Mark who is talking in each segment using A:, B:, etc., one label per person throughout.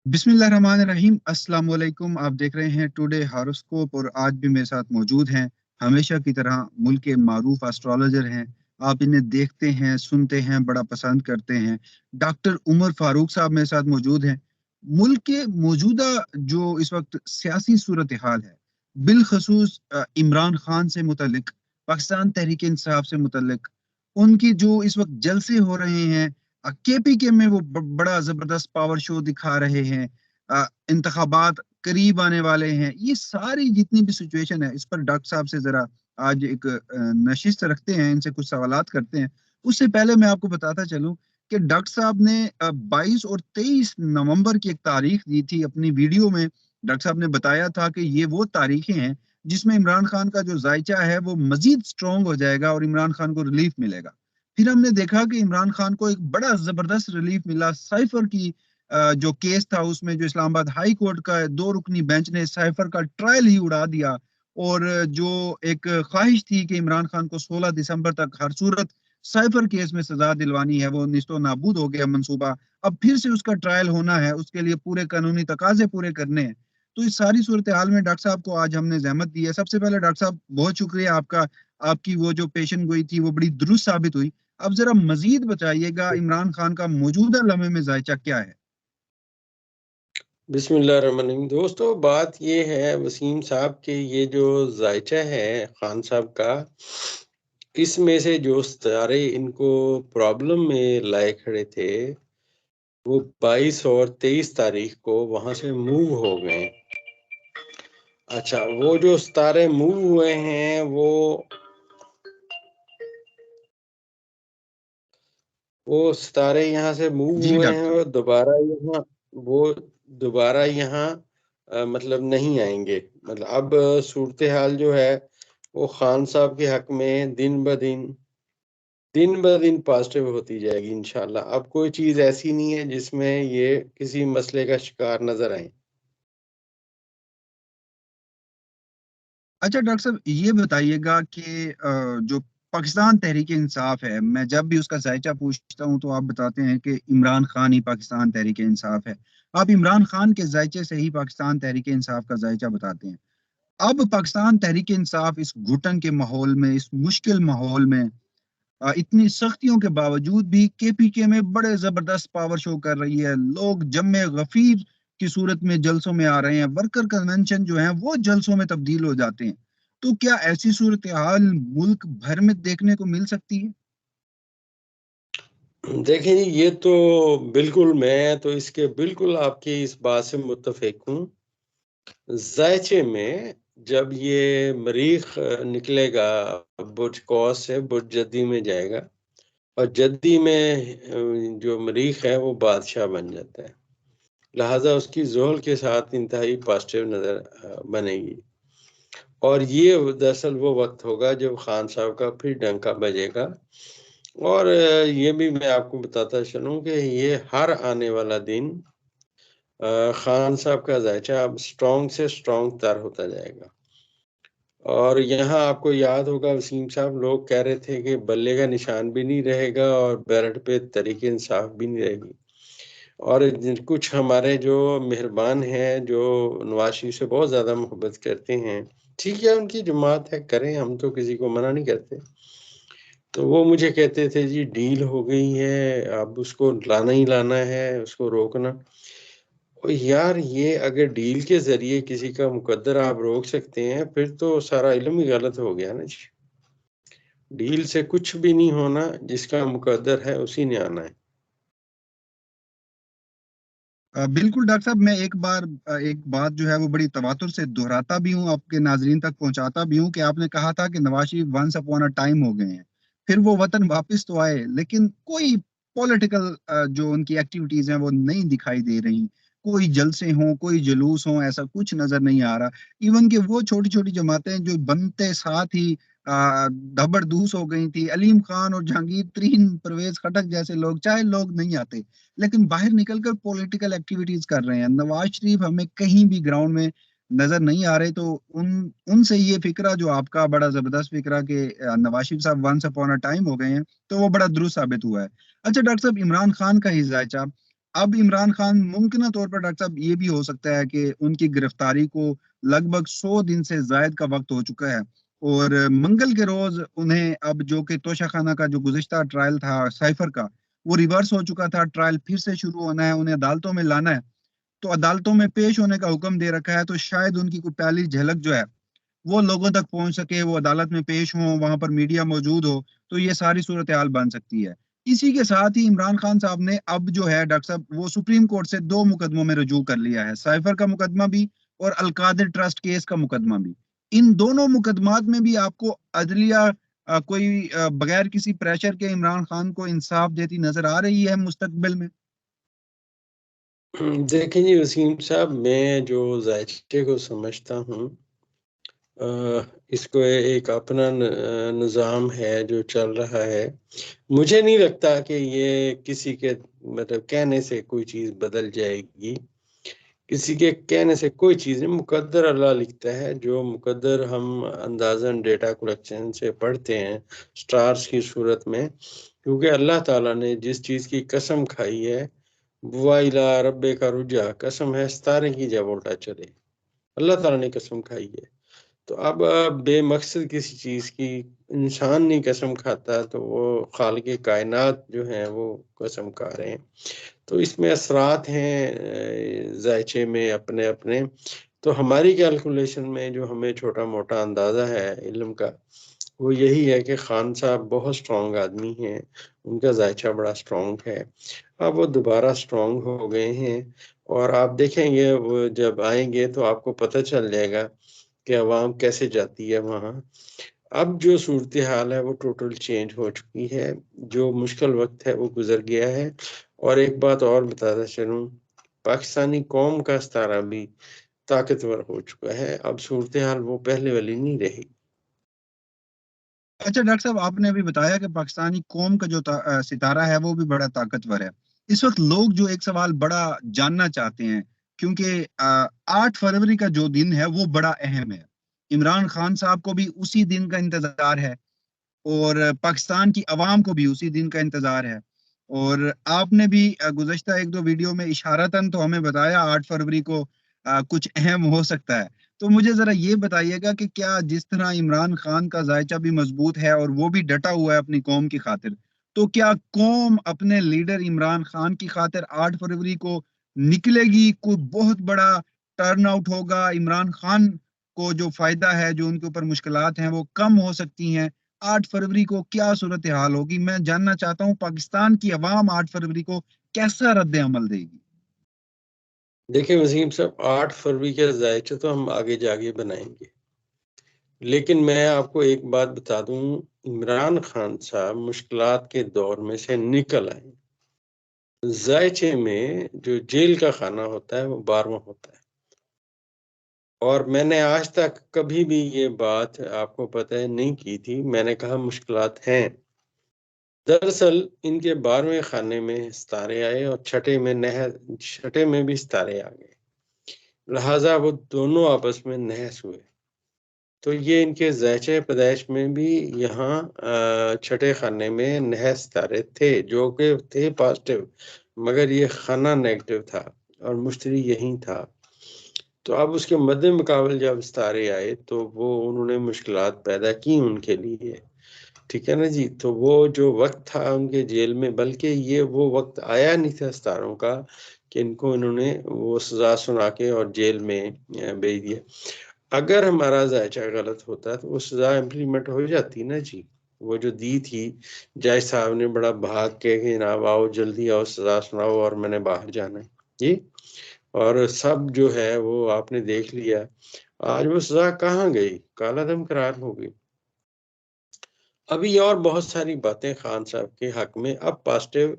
A: बिस्मिल्लाहिर्रहमानिर्रहीम। अस्सलाम वालेकुम। आप देख रहे हैं टुडे हॉरोस्कोप और आज भी मेरे साथ मौजूद हैं हमेशा की तरह मुल्क के मारूफ एस्ट्रोलॉजर हैं। आप इन्हें देखते हैं, सुनते हैं, बड़ा पसंद करते हैं। डॉक्टर उमर फारूक साहब मेरे साथ मौजूद हैं। मुल्क के मौजूदा जो इस वक्त सियासी सूरत हाल है, बिलखसूस इमरान खान से मुतल्लिक, पाकिस्तान तहरीक इंसाफ से मुतल्लिक, उनकी जो इस वक्त जलसे हो रहे हैं, केपीके में वो बड़ा जबरदस्त पावर शो दिखा रहे हैं, इंतखाबात करीब आने वाले हैं, ये सारी जितनी भी सिचुएशन है, इस पर डॉक्टर साहब से जरा आज एक नशिस्त रखते हैं, इनसे कुछ सवालात करते हैं। उससे पहले मैं आपको बताता चलूं कि डॉक्टर साहब ने 22 और 23 नवंबर की एक तारीख दी थी अपनी वीडियो में। डॉक्टर साहब ने बताया था कि ये वो तारीखें हैं जिसमें इमरान खान का जो जायचा है वो मजीद स्ट्रॉन्ग हो जाएगा और इमरान खान को रिलीफ मिलेगा। फिर हमने देखा कि इमरान खान को एक बड़ा जबरदस्त रिलीफ मिला। साइफर की जो केस था उसमें जो इस्लामाबाद हाई कोर्ट का 2 रुकनी बेंच ने साइफर का ट्रायल ही उड़ा दिया, और जो एक ख्वाहिश थी कि इमरान खान को 16 दिसंबर तक हर सूरत साइफर केस में सजा दिलवानी है, वो निस्तो नाबूद हो गया मंसूबा। अब फिर से उसका ट्रायल होना है, उसके लिए पूरे कानूनी तकाजे पूरे करने हैं। तो इस सारी सूरत हाल में डॉक्टर साहब को आज हमने जहमत दी है। सबसे पहले डॉक्टर साहब बहुत शुक्रिया आपका। आपकी वो जो पेशन गोई थी वो बड़ी दुरुस्त साबित हुई। अब जरा मजीद बताइएगा इमरान खान का मौजूदा लम्हे में जायचा क्या है?
B: बिस्मिल्लाहिर्रहमानिर्रहीम। दोस्तों, बात ये है वसीम साहब के ये जो जायचा है खान साहब का, इसमें से जो सितारे इनको प्रॉब्लम में लाए खड़े थे वो 22 और 23 तारीख को वहां से मूव हो गए। अच्छा, वो जो सितारे मूव हुए हैं वो सितारे यहाँ से मूव
A: जी
B: हुए
A: डॉक्टर
B: हैं
A: साहब।
B: और वो दोबारा यहाँ मतलब नहीं आएंगे। मतलब अब सूरत हाल जो है वो खान साहब के हक में दिन ब दिन पॉजिटिव होती जाएगी इंशाल्लाह। अब कोई चीज ऐसी नहीं है जिसमें ये किसी मसले का शिकार नजर आए।
A: अच्छा डॉक्टर साहब, ये बताइएगा कि जो पाकिस्तान तहरीक इंसाफ है, मैं जब भी उसका जायचा पूछता हूँ तो आप बताते हैं कि इमरान खान ही पाकिस्तान तहरीक इंसाफ है। आप इमरान खान के जायचे से ही पाकिस्तान तहरीक इंसाफ का जायचा बताते हैं। अब पाकिस्तान तहरीक इंसाफ इस घुटन के माहौल में, इस मुश्किल माहौल में, इतनी सख्तियों के बावजूद भी केपीके में बड़े जबरदस्त पावर शो कर रही है। लोग जम्मे गफीर की सूरत में जलसों में आ रहे हैं, वर्कर कन्वेंशन जो है वो जलसों में तब्दील हो जाते हैं। तो क्या ऐसी सूरत हाल मुल्क भर में देखने को मिल सकती है?
B: देखिए जी, ये तो बिल्कुल, मैं तो इसके बिल्कुल आपकी इस बात से मुत्तफिक हूँ। जायचे में जब ये मरीख निकलेगा बुर्ज कौस से बुर्ज जद्दी में जाएगा, और जद्दी में जो मरीख है वो बादशाह बन जाता है, लिहाजा उसकी जोहल के साथ इंतहाई पॉजिटिव नजर बनेगी। और ये दरअसल वो वक्त होगा जब खान साहब का फिर डंका बजेगा। और ये भी मैं आपको बताता चलूं कि ये हर आने वाला दिन खान साहब का जायचा अब स्ट्रॉन्ग से स्ट्रॉन्ग तर होता जाएगा। और यहाँ आपको याद होगा वसीम साहब, लोग कह रहे थे कि बल्ले का निशान भी नहीं रहेगा और बैरट पे तरीके इंसाफ भी नहीं रहेगी। और कुछ हमारे जो मेहरबान हैं, जो नवाज शरीफ से बहुत ज़्यादा मोहब्बत करते हैं, ठीक है, उनकी जमात है, करें, हम तो किसी को मना नहीं करते। तो वो मुझे कहते थे जी डील हो गई है, अब उसको लाना ही लाना है, उसको रोकना। और यार, ये अगर डील के जरिए किसी का मुकद्दर आप रोक सकते हैं, फिर तो सारा इल्म ही गलत हो गया ना जी। डील से कुछ भी नहीं होना, जिसका मुकद्दर है उसी ने आना है।
A: बिल्कुल डॉक्टर साहब, मैं एक बात जो है वो बड़ी तवातुर से दोहराता भी हूँ, आपके नाजरीन तक पहुंचाता भी हूँ कि आपने कहा था कि Nawaz Sharif once upon a time हो गए हैं, फिर वो वतन वापस तो आए, लेकिन कोई पॉलिटिकल जो उनकी एक्टिविटीज हैं वो नहीं दिखाई दे रही। कोई जलसे हों, कोई जुलूस हों, ऐसा कुछ नजर नहीं आ रहा। इवन कि वो छोटी छोटी जमातें जो बनते साथ ही धबरदूस हो गई थी, अलीम खान और जहांगीर तरीन, परवेज खटक जैसे लोग, चाहे लोग नहीं आते लेकिन बाहर निकलकर पॉलिटिकल एक्टिविटीज कर रहे हैं। नवाज शरीफ हमें कहीं भी ग्राउंड में नजर नहीं आ रहे। तो उन उनसे ये फिक्रा जो आपका बड़ा जबरदस्त फिक्रा कि नवाज शरीफ साहब वंस अपॉन अ टाइम हो गए हैं, तो वो बड़ा दुरुस्त साबित हुआ है। अच्छा डॉक्टर साहब, इमरान खान का ही जायचा, اب عمران خان ممکنہ طور پر ڈاکٹر صاحب یہ بھی ہو سکتا ہے کہ ان کی گرفتاری کو لگ بھگ 100 دن سے زائد کا وقت ہو چکا ہے، اور منگل کے روز انہیں اب جو کہ توشہ خانہ کا جو گزشتہ ٹرائل تھا سائفر کا وہ ریورس ہو چکا تھا، ٹرائل پھر سے شروع ہونا ہے، انہیں عدالتوں میں لانا ہے، تو عدالتوں میں پیش ہونے کا حکم دے رکھا ہے، تو شاید ان کی کوئی پہلی جھلک جو ہے وہ لوگوں تک پہنچ سکے، وہ عدالت میں پیش ہوں، وہاں پر میڈیا موجود ہو، تو یہ ساری صورتحال بن سکتی ہے۔ اسی کے ساتھ ہی عمران خان صاحب نے اب جو ہے ڈاکٹر صاحب وہ سپریم کورٹ سے 2 مقدموں میں رجوع کر لیا ہے، سائفر کا مقدمہ بھی اور القادر ٹرسٹ کیس کا مقدمہ بھی۔ ان دونوں مقدمات میں بھی آپ کو عدلیہ کوئی بغیر کسی پریشر کے عمران خان کو انصاف دیتی نظر آ رہی ہے مستقبل میں؟
B: دیکھیں جی وسیم صاحب، میں جو ذائچے کو سمجھتا ہوں، اس کو ایک اپنا نظام ہے جو چل رہا ہے، مجھے نہیں لگتا کہ یہ کسی کے مطلب کہنے سے کوئی چیز بدل جائے گی، کسی کے کہنے سے کوئی چیز نہیں، مقدر اللہ لکھتا ہے، جو مقدر ہم اندازاً ڈیٹا کلیکشن سے پڑھتے ہیں سٹارز کی صورت میں، کیونکہ اللہ تعالیٰ نے جس چیز کی قسم کھائی ہے، وَإِلَىٰ رَبِّكَ رُجْعَىٰ، قسم ہے ستارے کی جب الٹا چلے، اللہ تعالیٰ نے قسم کھائی ہے۔ تو اب بے مقصد کسی چیز کی انسان نہیں قسم کھاتا، تو وہ خالق کائنات جو ہیں وہ قسم کھا رہے ہیں، تو اس میں اثرات ہیں ذائچے میں اپنے اپنے۔ تو ہماری کیلکولیشن میں جو ہمیں چھوٹا موٹا اندازہ ہے علم کا، وہ یہی ہے کہ خان صاحب بہت سٹرونگ آدمی ہیں، ان کا ذائچہ بڑا سٹرونگ ہے، اب وہ دوبارہ سٹرونگ ہو گئے ہیں، اور آپ دیکھیں گے وہ جب آئیں گے تو آپ کو پتہ چل جائے گا کہ عوام کیسے جاتی ہے وہاں۔ اب جو صورتحال ہے وہ ٹوٹل چینج ہو چکی ہے، جو مشکل وقت ہے وہ گزر گیا ہے، اور ایک بات اور بتاتا چلوں، پاکستانی قوم کا ستارہ بھی طاقتور ہو چکا ہے، اب صورتحال وہ پہلے والی نہیں رہی۔
A: اچھا ڈاکٹر صاحب، آپ نے ابھی بتایا کہ پاکستانی قوم کا جو ستارہ ہے وہ بھی بڑا طاقتور ہے۔ اس وقت لوگ جو ایک سوال بڑا جاننا چاہتے ہیں، کیونکہ 8 فروری کا جو دن ہے وہ بڑا اہم ہے، عمران خان صاحب کو بھی اسی دن کا انتظار ہے، اور پاکستان کی عوام کو بھی اسی دن کا انتظار ہے، اور آپ نے بھی گزشتہ 1-2 ویڈیو میں اشارتاً تو ہمیں بتایا 8 فروری کو کچھ اہم ہو سکتا ہے، تو مجھے ذرا یہ بتائیے گا کہ کیا جس طرح عمران خان کا ذائچہ بھی مضبوط ہے اور وہ بھی ڈٹا ہوا ہے اپنی قوم کی خاطر، تو کیا قوم اپنے لیڈر عمران خان کی خاطر 8 فروری کو نکلے گی؟ کوئی بہت بڑا ٹرن آؤٹ ہوگا؟ عمران خان کو جو فائدہ ہے، جو ان کے اوپر مشکلات ہیں وہ کم ہو سکتی ہیں؟ 8 فروری کو کیا صورتحال ہوگی؟ میں جاننا چاہتا ہوں پاکستان کی عوام 8 فروری کو کیسا رد عمل دے گی؟
B: دیکھیں وسیم صاحب، 8 فروری کے ذائچہ تو ہم آگے جاگے بنائیں گے، لیکن میں آپ کو ایک بات بتا دوں، عمران خان صاحب مشکلات کے دور میں سے نکل آئے، ذائچے میں جو جیل کا خانہ ہوتا ہے وہ 12واں ہوتا ہے، اور میں نے آج تک کبھی بھی یہ بات آپ کو پتہ ہے نہیں کی تھی، میں نے کہا مشکلات ہیں، دراصل ان کے 12ویں خانے میں ستارے آئے اور چھٹے میں بھی ستارے آ گئے، لہٰذا وہ دونوں آپس میں نحس ہوئے، تو یہ ان کے ذائچہ پیدائش میں بھی یہاں چھٹے خانے میں نحس ستارے تھے جو کہ تھے پازیٹیو، مگر یہ خانہ نیگیٹو تھا اور مشتری یہی تھا، تو اب اس کے مد مقابل جب ستارے آئے تو وہ انہوں نے مشکلات پیدا کی ان کے لیے، ٹھیک ہے نا جی۔ تو وہ جو وقت تھا ان کے جیل میں، بلکہ یہ وہ وقت آیا نہیں تھا ستاروں کا کہ ان کو انہوں نے وہ سزا سنا کے اور جیل میں بھیج دیا، اگر ہمارا ذائچہ غلط ہوتا تو وہ سزا امپلیمنٹ ہو جاتی نا جی، وہ جو دی تھی جج صاحب نے بڑا بھاگ کے کہ جناب آؤ جلدی آؤ سزا سناؤ اور میں نے باہر جانا ہے جی، اور سب جو ہے وہ آپ نے دیکھ لیا، آج وہ سزا کہاں گئی، کالا دم قرار ہو گئی۔ ابھی اور بہت ساری باتیں خان صاحب کے حق میں اب پازیٹیو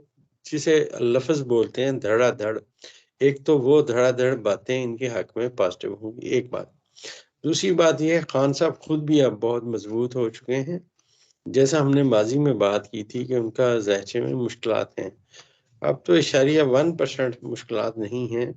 B: جسے لفظ بولتے ہیں دھڑا دھڑ، ایک تو وہ دھڑا دھڑ باتیں ان کے حق میں پازیٹیو ہوں گی، ایک بات۔ دوسری بات یہ ہے خان صاحب خود بھی اب بہت مضبوط ہو چکے ہیں، جیسا ہم نے ماضی میں بات کی تھی کہ ان کا ذائچے میں مشکلات ہیں، اب تو اشاریہ 1% مشکلات نہیں ہیں،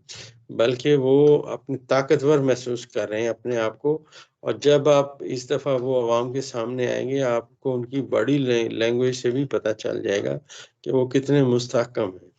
B: بلکہ وہ اپنی طاقتور محسوس کر رہے ہیں اپنے آپ کو، اور جب آپ اس دفعہ وہ عوام کے سامنے آئیں گے آپ کو ان کی باڈی لینگویج سے بھی پتہ چل جائے گا کہ وہ کتنے مستحکم ہیں۔